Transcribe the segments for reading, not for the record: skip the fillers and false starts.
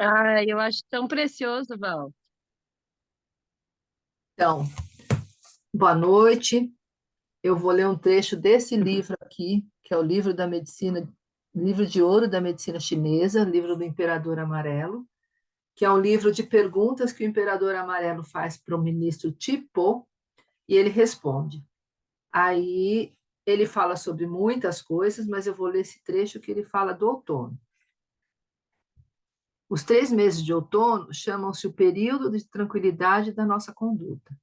Ai, eu acho tão precioso, Val. Então, boa noite. Eu vou ler um trecho desse livro aqui, que é o livro da medicina, livro de ouro da medicina chinesa, livro do Imperador Amarelo, que é um livro de perguntas que o Imperador Amarelo faz para o ministro Tipo e ele responde. Aí ele fala sobre muitas coisas, mas eu vou ler esse trecho que ele fala do outono. Os 3 meses de outono chamam-se o período de tranquilidade da nossa conduta.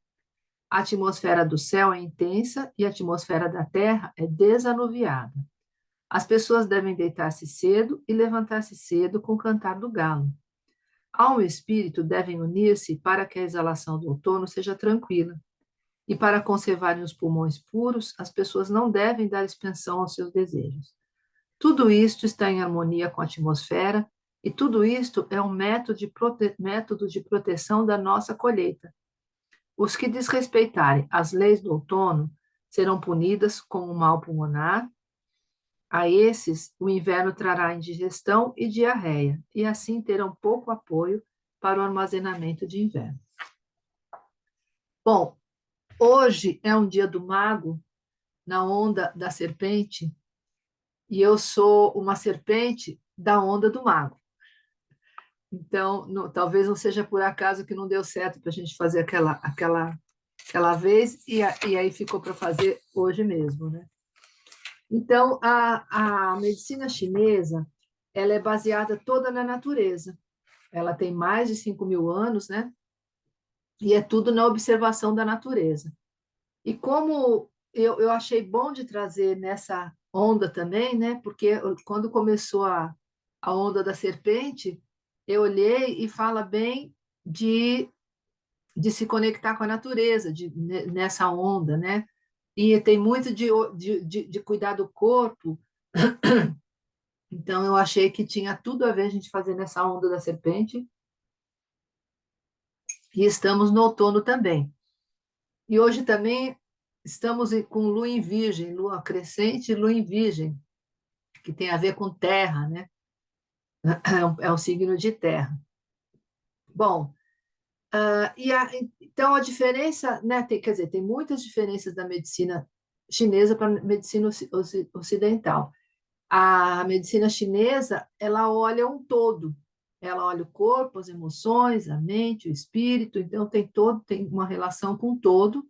A atmosfera do céu é intensa e a atmosfera da terra é desanuviada. As pessoas devem deitar-se cedo e levantar-se cedo com o cantar do galo. Alma e espírito devem unir-se para que a exalação do outono seja tranquila. E para conservarem os pulmões puros, as pessoas não devem dar expansão aos seus desejos. Tudo isto está em harmonia com a atmosfera e tudo isto é um método de proteção da nossa colheita. Os que desrespeitarem as leis do outono serão punidas com um mal pulmonar. A esses, o inverno trará indigestão e diarreia, e assim terão pouco apoio para o armazenamento de inverno. Bom, hoje é um dia do mago, na onda da serpente, e eu sou uma serpente da onda do mago. Então, talvez não seja por acaso que não deu certo para a gente fazer aquela vez, e aí ficou para fazer hoje mesmo, né? Então, a medicina chinesa, ela é baseada toda na natureza. Ela tem mais de 5.000 anos, né? E é tudo na observação da natureza. E como eu achei bom de trazer nessa onda também, né? Porque quando começou a onda da serpente, eu olhei e fala bem de se conectar com a natureza, nessa onda, né? E tem muito de cuidar do corpo. Então, eu achei que tinha tudo a ver a gente fazer nessa onda da serpente. E estamos no outono também. E hoje também estamos com lua em virgem, lua crescente e lua em virgem, que tem a ver com terra, né? É um signo de terra. Bom, então a diferença, né? Quer dizer, tem muitas diferenças da medicina chinesa para a medicina ocidental. A medicina chinesa, ela olha um todo. Ela olha o corpo, as emoções, a mente, o espírito, então tem uma relação com o todo,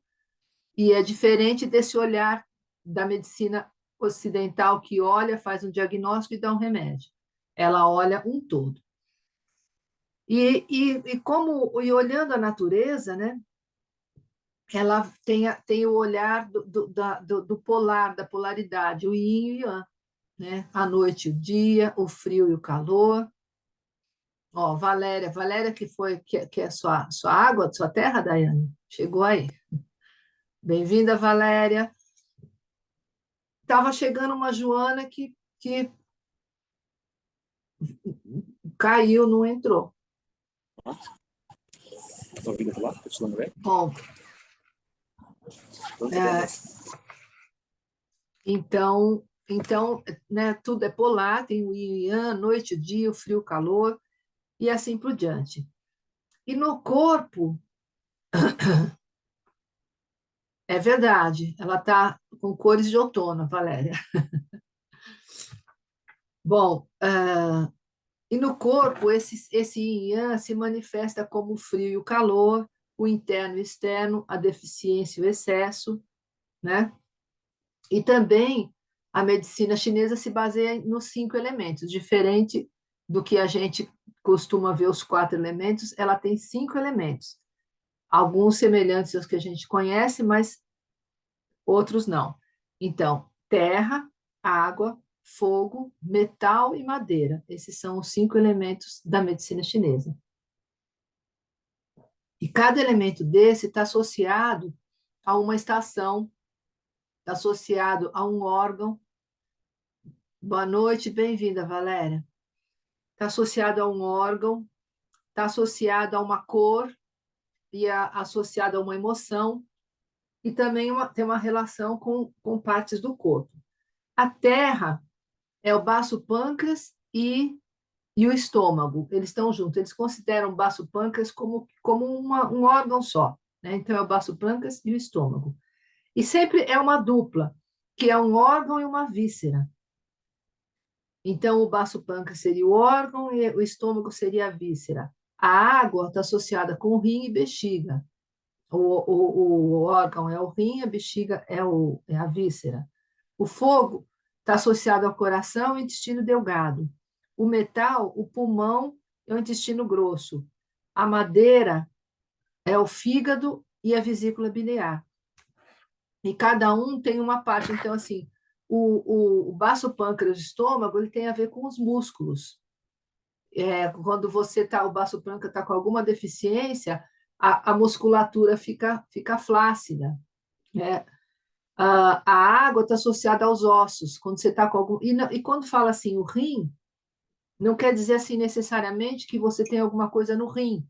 e é diferente desse olhar da medicina ocidental que olha, faz um diagnóstico e dá um remédio. Ela olha um todo. E olhando a natureza, né, ela tem o olhar do polar, da polaridade, o yin e o yang, né? A noite e o dia, o frio e o calor. Ó, Valéria que é sua água, sua terra, Daiane, chegou aí. Bem-vinda, Valéria. Estava chegando uma Joana que caiu, não entrou. Estou ouvindo falar? Estou bem? Bom, é, então, né, tudo é polar, tem o yin e yang, noite, dia, o frio, o calor, e assim por diante. E no corpo, é verdade, ela está com cores de outono, Valéria. Bom, e no corpo, esse yin e yang se manifesta como o frio e o calor, o interno e o externo, a deficiência e o excesso, né? E também a medicina chinesa se baseia nos 5 elementos, diferente do que a gente costuma ver os 4 elementos, ela tem 5 elementos, alguns semelhantes aos que a gente conhece, mas outros não. Então, terra, água, fogo, metal e madeira. Esses são os 5 elementos da medicina chinesa. E cada elemento desse está associado a uma estação, está associado a um órgão. Boa noite, bem-vinda, Valéria. Está associado a um órgão, está associado a uma cor e associado a uma emoção, e também tem uma relação com partes do corpo. A terra é o baço pâncreas e e o estômago, eles estão juntos. Eles consideram o baço pâncreas como um órgão só, né? Então, é o baço pâncreas e o estômago. E sempre é uma dupla, que é um órgão e uma víscera. Então, o baço pâncreas seria o órgão e o estômago seria a víscera. A água está associada com rim e bexiga. O órgão é o rim, a bexiga é a víscera. O fogo está associado ao coração e intestino delgado. O metal, o pulmão e o intestino grosso. A madeira é o fígado e a vesícula biliar. E cada um tem uma parte. Então, assim, o baço pâncreas e o estômago, ele tem a ver com os músculos. Quando o baço pâncreas está com alguma deficiência, a musculatura fica flácida, né? A água está associada aos ossos, quando você está com algum. E quando fala assim, o rim, não quer dizer assim necessariamente que você tem alguma coisa no rim,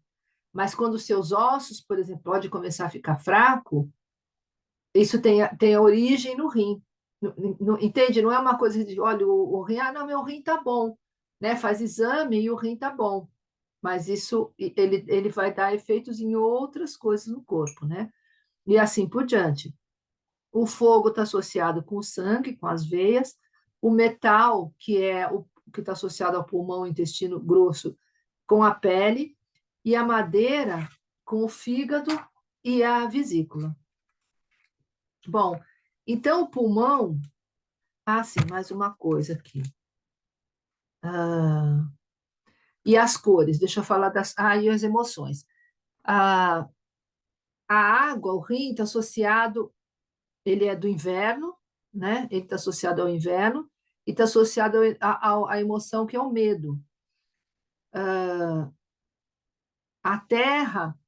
mas quando os seus ossos, por exemplo, pode começar a ficar fraco, isso tem a origem no rim. Entende? Não é uma coisa de, olha, o rim, não, meu rim está bom, né? Faz exame e o rim está bom. Mas isso ele vai dar efeitos em outras coisas no corpo, né? E assim por diante. O fogo está associado com o sangue, com as veias. O metal, que é o que está associado ao pulmão, intestino grosso, com a pele. E a madeira, com o fígado e a vesícula. Bom, então o pulmão. Ah, sim, mais uma coisa aqui. E as cores, deixa eu falar das. E as emoções. A, a água, o rim, está associado. Ele é do inverno, né? Ele está associado ao inverno e está associado à emoção que é o medo. A terra,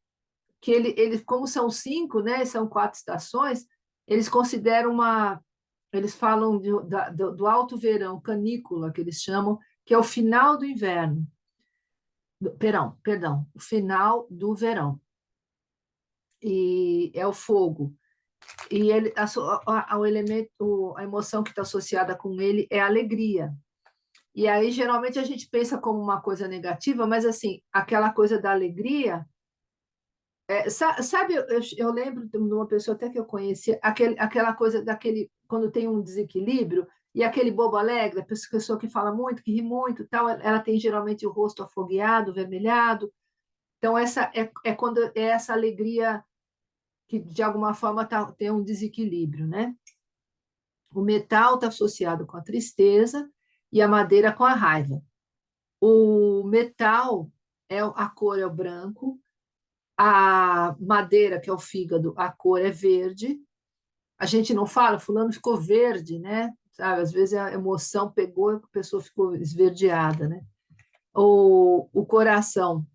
que como são 5, né? São 4 estações, eles consideram eles falam do alto verão, canícula, que eles chamam, que é o final do inverno. Perdão, o final do verão. E é o fogo. E o elemento, a emoção que está associada com ele é a alegria. E aí, geralmente, a gente pensa como uma coisa negativa, mas, assim, aquela coisa da alegria. Sabe, eu lembro de uma pessoa até que eu conheci, aquela coisa quando tem um desequilíbrio, e aquele bobo alegre, a pessoa que fala muito, que ri muito, tal, ela tem geralmente o rosto afogueado, vermelhado. Então, essa quando é essa alegria que, de alguma forma, tem um desequilíbrio, né? O metal está associado com a tristeza e a madeira com a raiva. O metal, a cor é o branco, a madeira, que é o fígado, a cor é verde. A gente não fala, fulano ficou verde, né? Sabe? Às vezes a emoção pegou e a pessoa ficou esverdeada, né? O coração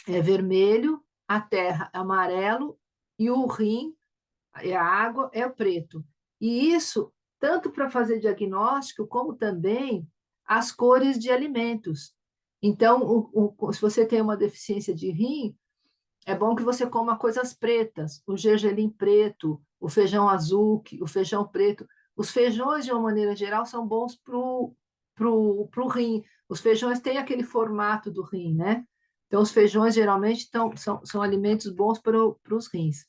é vermelho, a terra é amarelo e o rim, a água, é o preto. E isso, tanto para fazer diagnóstico, como também as cores de alimentos. Então, se você tem uma deficiência de rim, é bom que você coma coisas pretas, o gergelim preto, o feijão azul, o feijão preto. Os feijões, de uma maneira geral, são bons pro rim. Os feijões têm aquele formato do rim, né? Então, os feijões, geralmente, são alimentos bons para os rins.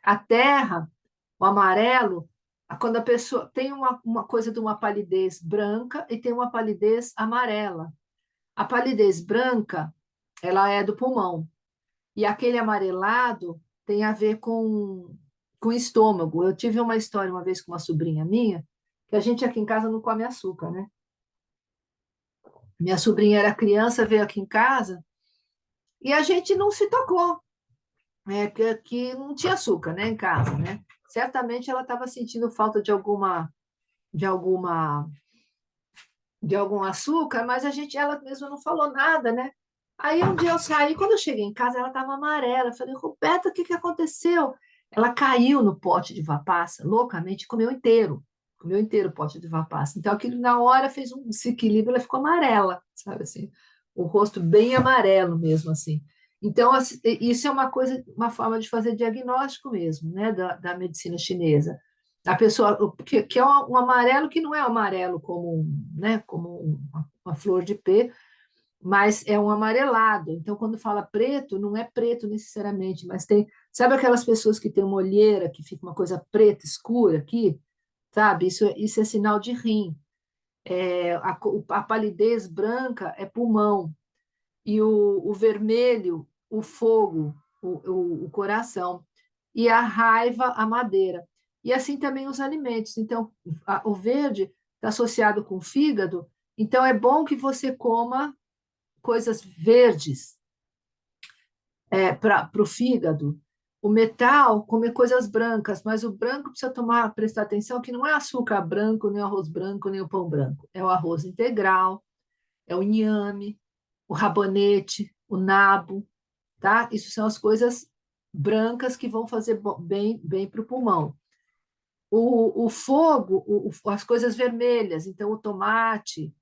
A terra, o amarelo, quando a pessoa tem uma coisa de uma palidez branca e tem uma palidez amarela. A palidez branca, ela é do pulmão. E aquele amarelado tem a ver com o estômago. Eu tive uma história uma vez com uma sobrinha minha, que a gente aqui em casa não come açúcar, né? Minha sobrinha era criança, veio aqui em casa e a gente não se tocou, né? Que não tinha açúcar, né, em casa, né? Certamente ela estava sentindo falta de alguma de algum açúcar, mas ela mesma não falou nada, né? Aí um dia eu saí, quando eu cheguei em casa, ela estava amarela. Eu falei, Roberta, o que aconteceu? Ela caiu no pote de vapaça, loucamente, e comeu inteiro o pote de vapaça. Então, aquilo na hora fez um desequilíbrio, ela ficou amarela, sabe assim? O rosto bem amarelo mesmo, assim. Então, isso é uma coisa, uma forma de fazer diagnóstico mesmo, né, da medicina chinesa. A pessoa, que é um amarelo que não é amarelo como, né, como uma flor de pé, mas é um amarelado. Então, quando fala preto, não é preto necessariamente, mas tem. Sabe aquelas pessoas que têm uma olheira que fica uma coisa preta, escura aqui? Sabe? Isso é sinal de rim. A palidez branca é pulmão, e o vermelho, o fogo, o coração, e a raiva, a madeira. E assim também os alimentos. Então, o verde está associado com o fígado, então é bom que você coma coisas verdes para o fígado. O metal, comer coisas brancas, mas o branco precisa prestar atenção que não é açúcar branco, nem o arroz branco, nem o pão branco. É o arroz integral, é o inhame, o rabanete, o nabo, tá? Isso são as coisas brancas que vão fazer bem para o pulmão. O fogo, as coisas vermelhas, então o tomate,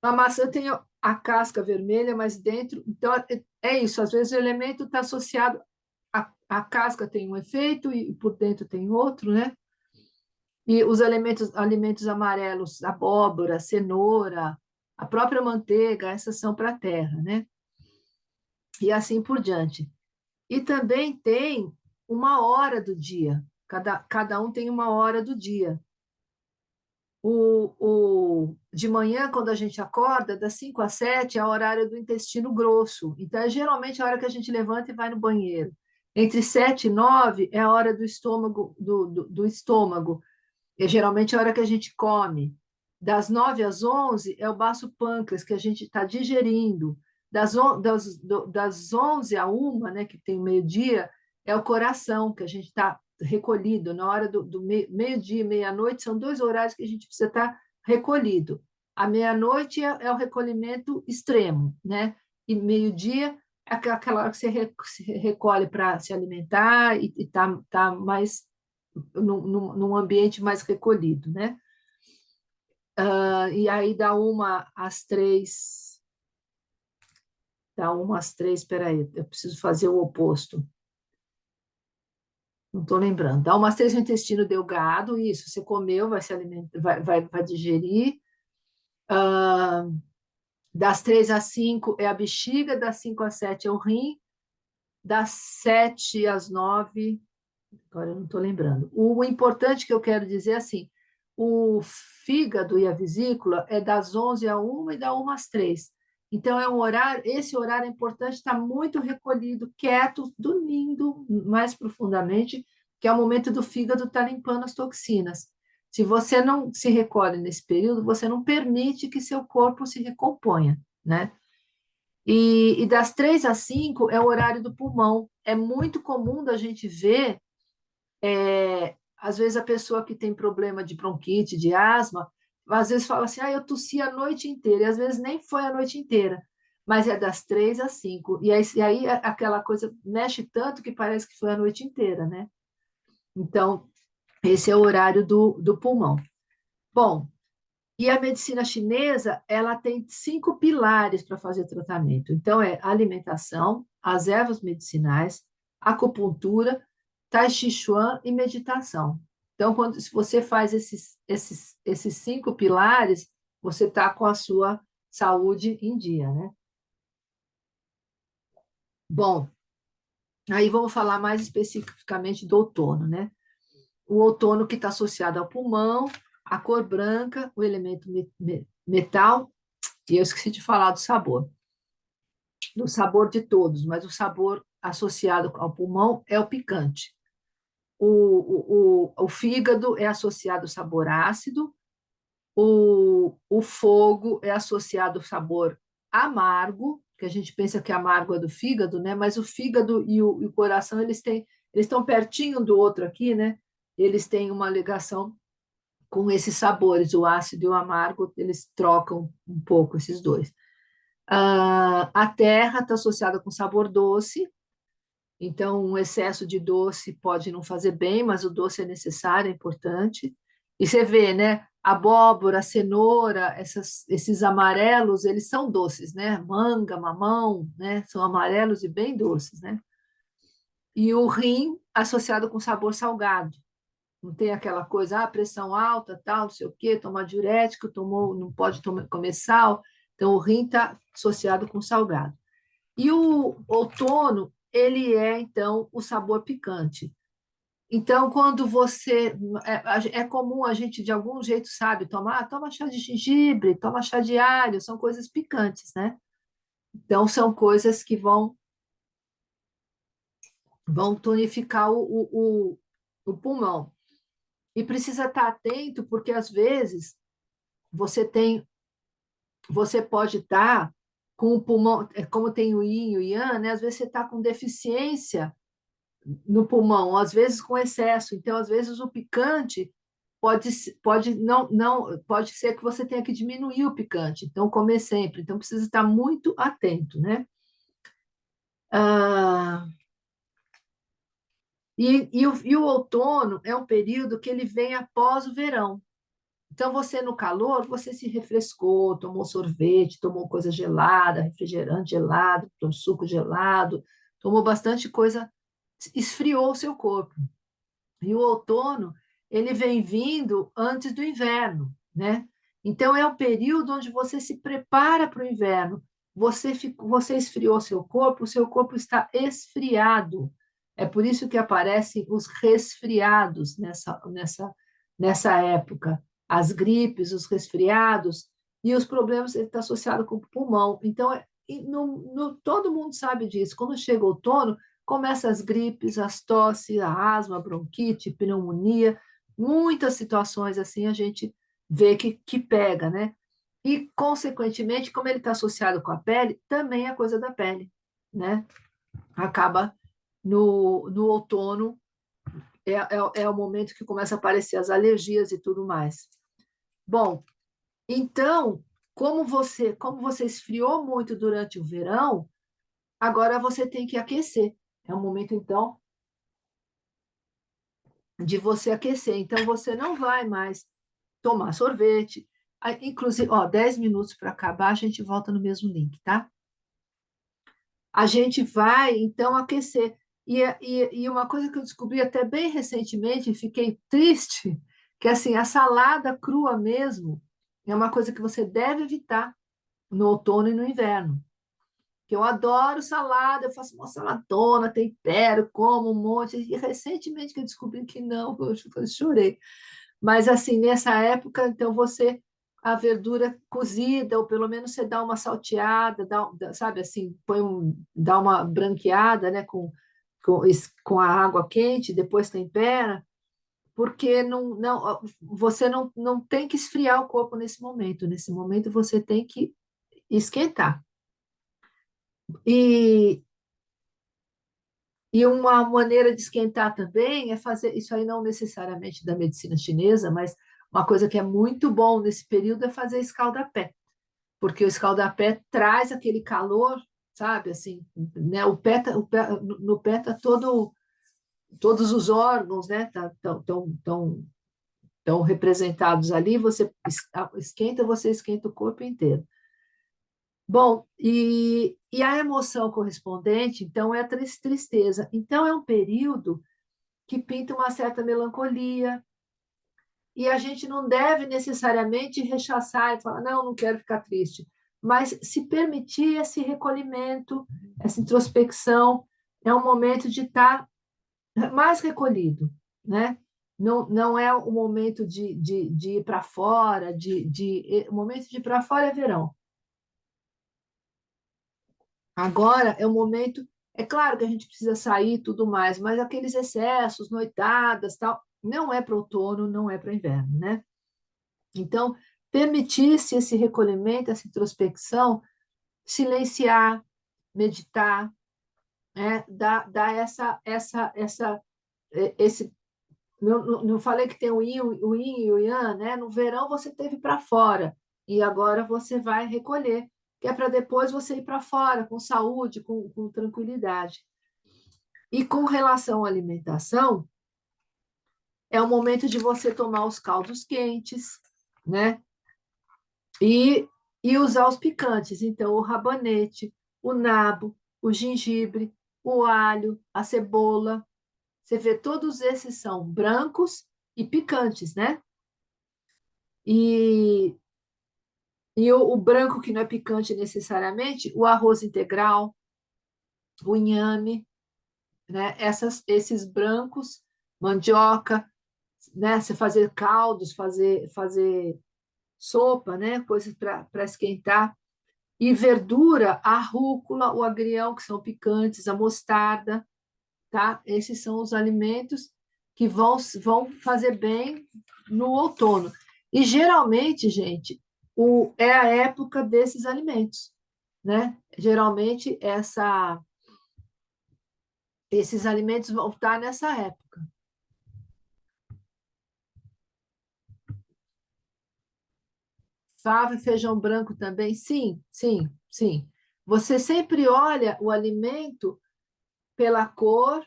a maçã tem a casca vermelha, mas dentro. Então, é isso. Às vezes o elemento está associado. A casca tem um efeito e por dentro tem outro, né? E os alimentos amarelos, abóbora, cenoura, a própria manteiga, essas são para a terra, né? E assim por diante. E também tem uma hora do dia. Cada um tem uma hora do dia. De manhã, quando a gente acorda, das 5 às 7 é o horário do intestino grosso. Então, é geralmente a hora que a gente levanta e vai no banheiro. Entre 7 e 9 é a hora do estômago, do estômago. É geralmente a hora que a gente come. Das 9 às 11 é o baço pâncreas, que a gente está digerindo. Das 11 a 1, né, que tem o meio-dia, é o coração, que a gente está recolhido. Na hora do meio-dia e meia-noite, são dois horários que a gente precisa estar recolhido. A meia-noite é o recolhimento extremo, né? E meio-dia é aquela hora que você se recolhe para se alimentar e tá mais num ambiente mais recolhido, né? E aí dá uma às três, peraí, eu preciso fazer o oposto. Não estou lembrando. Dá umas 3 no intestino delgado, isso, você comeu, vai se alimentar, vai digerir. Das 3 às 5 é a bexiga, das 5 às 7 é o rim, das 7 às 9, agora eu não estou lembrando. O importante que eu quero dizer é assim, o fígado e a vesícula é das 11 à 1 e da 1 às 3. Então, esse horário é importante, está muito recolhido, quieto, dormindo mais profundamente, que é o momento do fígado estar limpando as toxinas. Se você não se recolhe nesse período, você não permite que seu corpo se recomponha, né? E das 3 às 5 é o horário do pulmão. É muito comum da gente ver às vezes a pessoa que tem problema de bronquite, de asma, às vezes fala assim, eu tossi a noite inteira, e às vezes nem foi a noite inteira, mas é das 3 às 5. E aí aquela coisa mexe tanto que parece que foi a noite inteira, né? Então, esse é o horário do pulmão. Bom, e a medicina chinesa, ela tem 5 pilares para fazer tratamento. Então, é alimentação, as ervas medicinais, acupuntura, tai chi chuan e meditação. Então, se você faz esses 5 pilares, você está com a sua saúde em dia, né? Bom, aí vamos falar mais especificamente do outono, né? O outono que está associado ao pulmão, a cor branca, o elemento metal, e eu esqueci de falar do sabor de todos, mas o sabor associado ao pulmão é o picante. O fígado é associado ao sabor ácido, o fogo é associado ao sabor amargo, que a gente pensa que amargo é do fígado, né? Mas o fígado e o coração, eles estão pertinho do outro aqui, né? Eles têm uma ligação com esses sabores, o ácido e o amargo, eles trocam um pouco esses dois. A terra está associada com sabor doce, então um excesso de doce pode não fazer bem, mas o doce é necessário, é importante. E você vê, né? Abóbora, cenoura, esses amarelos, eles são doces, né? Manga, mamão, né? São amarelos e bem doces, né? E o rim associado com sabor salgado. Não tem aquela coisa, pressão alta, tal, não sei o quê, tomar diurético, não pode comer sal. Então, o rim está associado com salgado. E o outono, ele é, então, o sabor picante. Então, quando você... É comum a gente, de algum jeito, sabe, toma chá de gengibre, toma chá de alho, são coisas picantes, né? Então, são coisas que vão tonificar o pulmão. E precisa estar atento, porque, às vezes, você pode estar com o pulmão, como tem o yin e o yang, né? Às vezes você está com deficiência no pulmão, às vezes com excesso. Então, às vezes, o picante pode ser que você tenha que diminuir o picante. Então, comer sempre. Então, precisa estar muito atento, né? Ah, e o outono é um período que ele vem após o verão. Então, você no calor, você se refrescou, tomou sorvete, tomou coisa gelada, refrigerante gelado, tomou suco gelado, tomou bastante coisa, esfriou o seu corpo. E o outono, ele vem vindo antes do inverno, né? Então, é o período onde você se prepara para o inverno. Você esfriou o seu corpo está esfriado. É por isso que aparecem os resfriados nessa época. As gripes, os resfriados e os problemas, ele está associado com o pulmão. Então, todo mundo sabe disso. Quando chega o outono, começa as gripes, as tosses, a asma, a bronquite, pneumonia, muitas situações assim a gente vê que pega, né? E, consequentemente, como ele está associado com a pele, também é coisa da pele, né? Acaba no outono, é o momento que começa a aparecer as alergias e tudo mais. Bom, então, como você esfriou muito durante o verão, agora você tem que aquecer. É o momento, então, de você aquecer. Então, você não vai mais tomar sorvete. Inclusive, 10 minutos para acabar, a gente volta no mesmo link, tá? A gente vai, então, aquecer. E uma coisa que eu descobri até bem recentemente, e fiquei triste, que assim, a salada crua mesmo é uma coisa que você deve evitar no outono e no inverno. Que eu adoro salada, eu faço uma saladona, tempero, como um monte. E recentemente que eu descobri que não, eu chorei. Mas assim, nessa época, então a verdura cozida, ou pelo menos você dá uma salteada, sabe assim, dá uma branqueada, né, com a água quente, depois tempera, porque você não tem que esfriar o corpo nesse momento. Nesse momento você tem que esquentar. E, e uma maneira de esquentar também é fazer, isso aí não necessariamente da medicina chinesa, mas uma coisa que é muito bom nesse período é fazer escaldapé, porque o escaldapé traz aquele calor, sabe, assim, né? No pé tá todos os órgãos, né, tão representados ali, você você esquenta o corpo inteiro. Bom, e a emoção correspondente, então, é a tristeza. Então, é um período que pinta uma certa melancolia, e a gente não deve necessariamente rechaçar e falar, não quero ficar triste, mas se permitir esse recolhimento, essa introspecção, é um momento de estar mais recolhido, né? Não é o momento de ir para fora, o momento de ir para fora é verão. Agora é o momento, é claro que a gente precisa sair e tudo mais, mas aqueles excessos, noitadas, tal, não é para outono, não é para inverno, né? Então, permitir-se esse recolhimento, essa introspecção, silenciar, meditar, né? Dar esse. Não falei que tem o yin e o yang, né? No verão você teve para fora e agora você vai recolher, que é para depois você ir para fora com saúde, com tranquilidade. E com relação à alimentação, é o momento de você tomar os caldos quentes, né? E, e usar os picantes. Então, o rabanete, o nabo, o gengibre, o alho, a cebola. Você vê, todos esses são brancos e picantes, né? E E o branco que não é picante necessariamente, o arroz integral, o inhame, né? Esses brancos, mandioca, né? Você fazer caldos, fazer sopa, né? Coisas para esquentar. E verdura, a rúcula, o agrião, que são picantes, a mostarda, tá? Esses são os alimentos que vão fazer bem no outono. E geralmente, gente, é a época desses alimentos, né? Geralmente esses alimentos vão estar nessa época. Fava e feijão branco também? Sim, sim, sim. Você sempre olha o alimento pela cor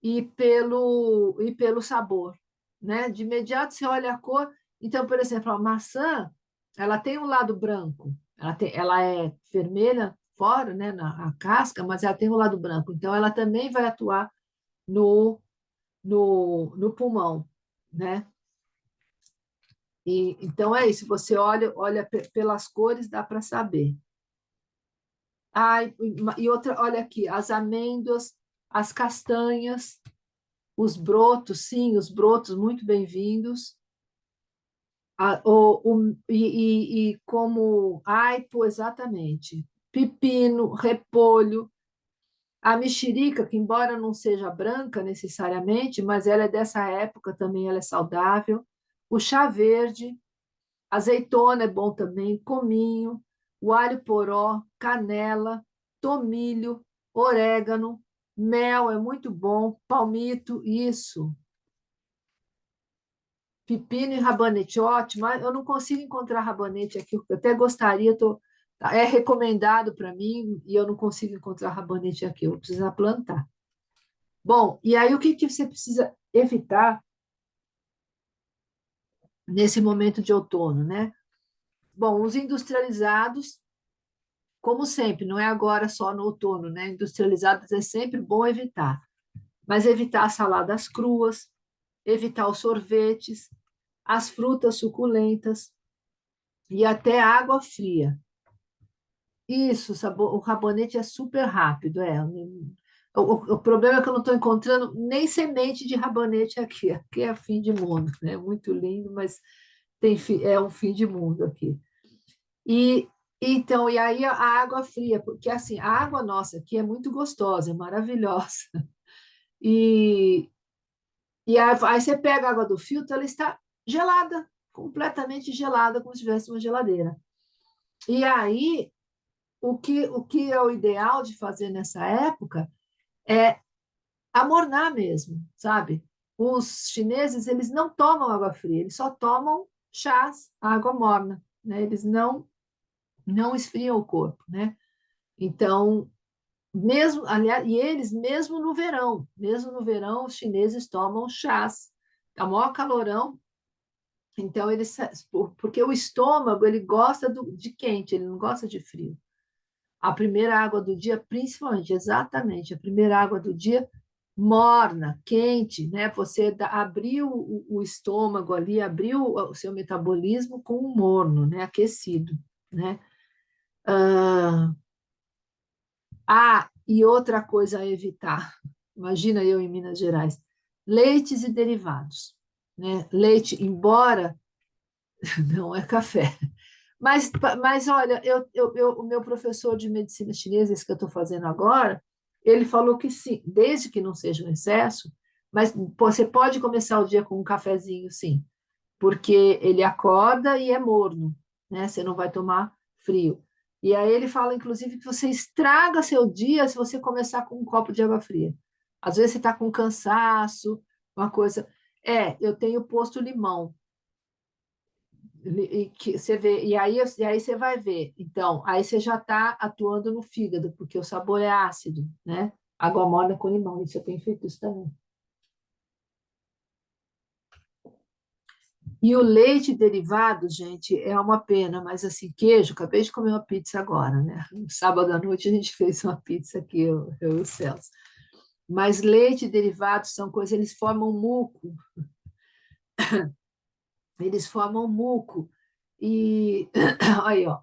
e pelo sabor, né? De imediato você olha a cor. Então, por exemplo, a maçã, ela tem um lado branco, ela é vermelha fora, né, na a casca, mas ela tem um lado branco. Então, ela também vai atuar no pulmão, né? E então é isso. Você olha pelas cores, dá para saber. E outra, olha aqui, as amêndoas, as castanhas, os brotos, sim, os brotos muito bem-vindos. E como aipo, exatamente. Pepino, repolho, a mexerica, que embora não seja branca necessariamente, mas ela é dessa época também, ela é saudável. O chá verde, azeitona é bom também, cominho, o alho poró, canela, tomilho, orégano, mel é muito bom, palmito, isso. Pepino e rabanete, ótimo. Eu não consigo encontrar rabanete aqui, eu até gostaria, é recomendado para mim e eu não consigo encontrar rabanete aqui, eu vou precisar plantar. Bom, e aí o que você precisa evitar nesse momento de outono, né? Bom, os industrializados, como sempre, não é agora só no outono, né? Industrializados é sempre bom evitar, mas evitar as saladas cruas, evitar os sorvetes, as frutas suculentas e até água fria. Isso, o rabanete é super rápido, é. O problema é que eu não estou encontrando nem semente de rabanete aqui. Aqui é fim de mundo, né? Muito lindo, mas é um fim de mundo aqui. E então, e aí a água fria, porque assim, a água nossa aqui é muito gostosa, é maravilhosa. E, aí você pega a água do filtro, ela está gelada, completamente gelada, como se tivesse uma geladeira. E aí o que é o ideal de fazer nessa época é amornar mesmo, sabe? Os chineses, eles não tomam água fria, eles só tomam chás, água morna, né? Eles não esfriam o corpo, né? Então, mesmo, aliás, e eles mesmo no verão, os chineses tomam chás, tá maior calorão, então porque o estômago, ele gosta de quente, ele não gosta de frio. A primeira água do dia, principalmente, exatamente, a primeira água do dia morna, quente, né? Você abriu o estômago ali, abriu o seu metabolismo com um morno, né? Aquecido, né? E outra coisa a evitar. Imagina eu em Minas Gerais. Leites e derivados, né? Leite, embora não é café. Mas olha, o meu professor de medicina chinesa, esse que eu estou fazendo agora, ele falou que sim, desde que não seja um excesso, mas pô, você pode começar o dia com um cafezinho, sim, porque ele acorda e é morno, né? Você não vai tomar frio. E aí ele fala, inclusive, que você estraga seu dia se você começar com um copo de água fria. Às vezes você está com cansaço, uma coisa. Eu tenho posto limão. Que você vê, e aí você vai ver. Então, aí você já está atuando no fígado, porque o sabor é ácido, né? Água morna com limão, isso eu tenho feito isso também. E o leite derivado, gente, é uma pena, mas assim, queijo, acabei de comer uma pizza agora, né? Sábado à noite a gente fez uma pizza aqui, eu e o Celso. Mas leite derivado são coisas, eles formam muco, E aí, ó.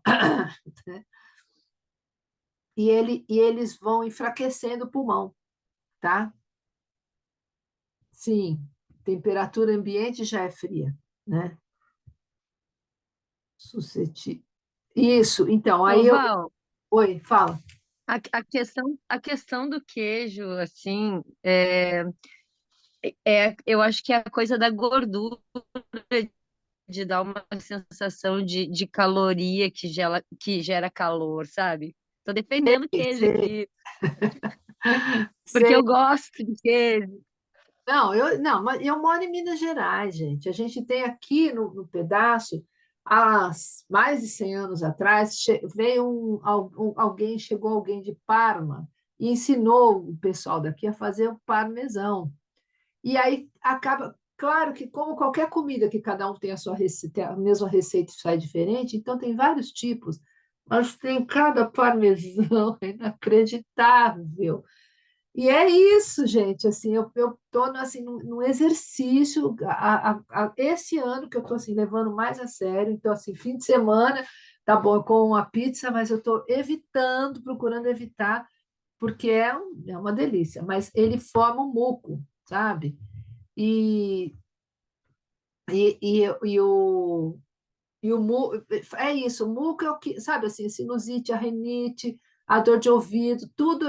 E eles vão enfraquecendo o pulmão, tá? Sim, temperatura ambiente já é fria, né? Suscetível. Isso, então, Ô, aí eu. Val, Oi, fala. a questão do queijo, assim, eu acho que é a coisa da gordura, de dar uma sensação de caloria que gera calor, sabe? Tô defendendo queijo Sei, aqui, porque sei. eu gosto de queijo. Não, mas eu moro em Minas Gerais, gente. A gente tem aqui no pedaço, há mais de 100 anos atrás, veio alguém, chegou alguém de Parma e ensinou o pessoal daqui a fazer o parmesão. E aí acaba, claro que como qualquer comida que cada um tem a sua receita, tem a mesma receita e sai diferente, então tem vários tipos, mas tem cada parmesão é inacreditável. E é isso, gente. Assim, eu estou assim, num exercício esse ano que eu estou assim, levando mais a sério. Então, assim, fim de semana, tá bom, eu como uma pizza, mas eu estou evitando, procurando evitar, porque é uma delícia. Mas ele forma um muco, sabe? E, e é isso, o muco é o que, sabe assim, sinusite, a rinite, a dor de ouvido, tudo,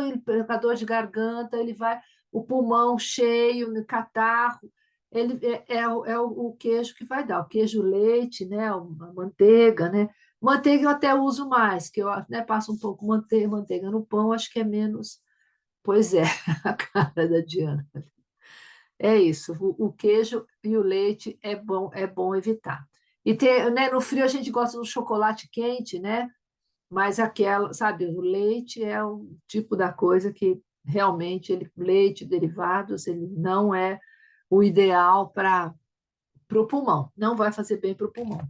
a dor de garganta, ele vai, o pulmão cheio, no catarro, ele é o queijo que vai dar, o queijo leite, né, a manteiga, né? Manteiga eu até uso mais, que eu, né, passo um pouco manteiga no pão, acho que é menos. Pois é, a cara da Diana. É isso, o queijo e o leite é bom evitar. E ter, né, no frio a gente gosta do chocolate quente, né? Mas aquela, sabe, o leite é o tipo da coisa que realmente leite, derivados, ele não é o ideal para o pulmão, não vai fazer bem para o pulmão.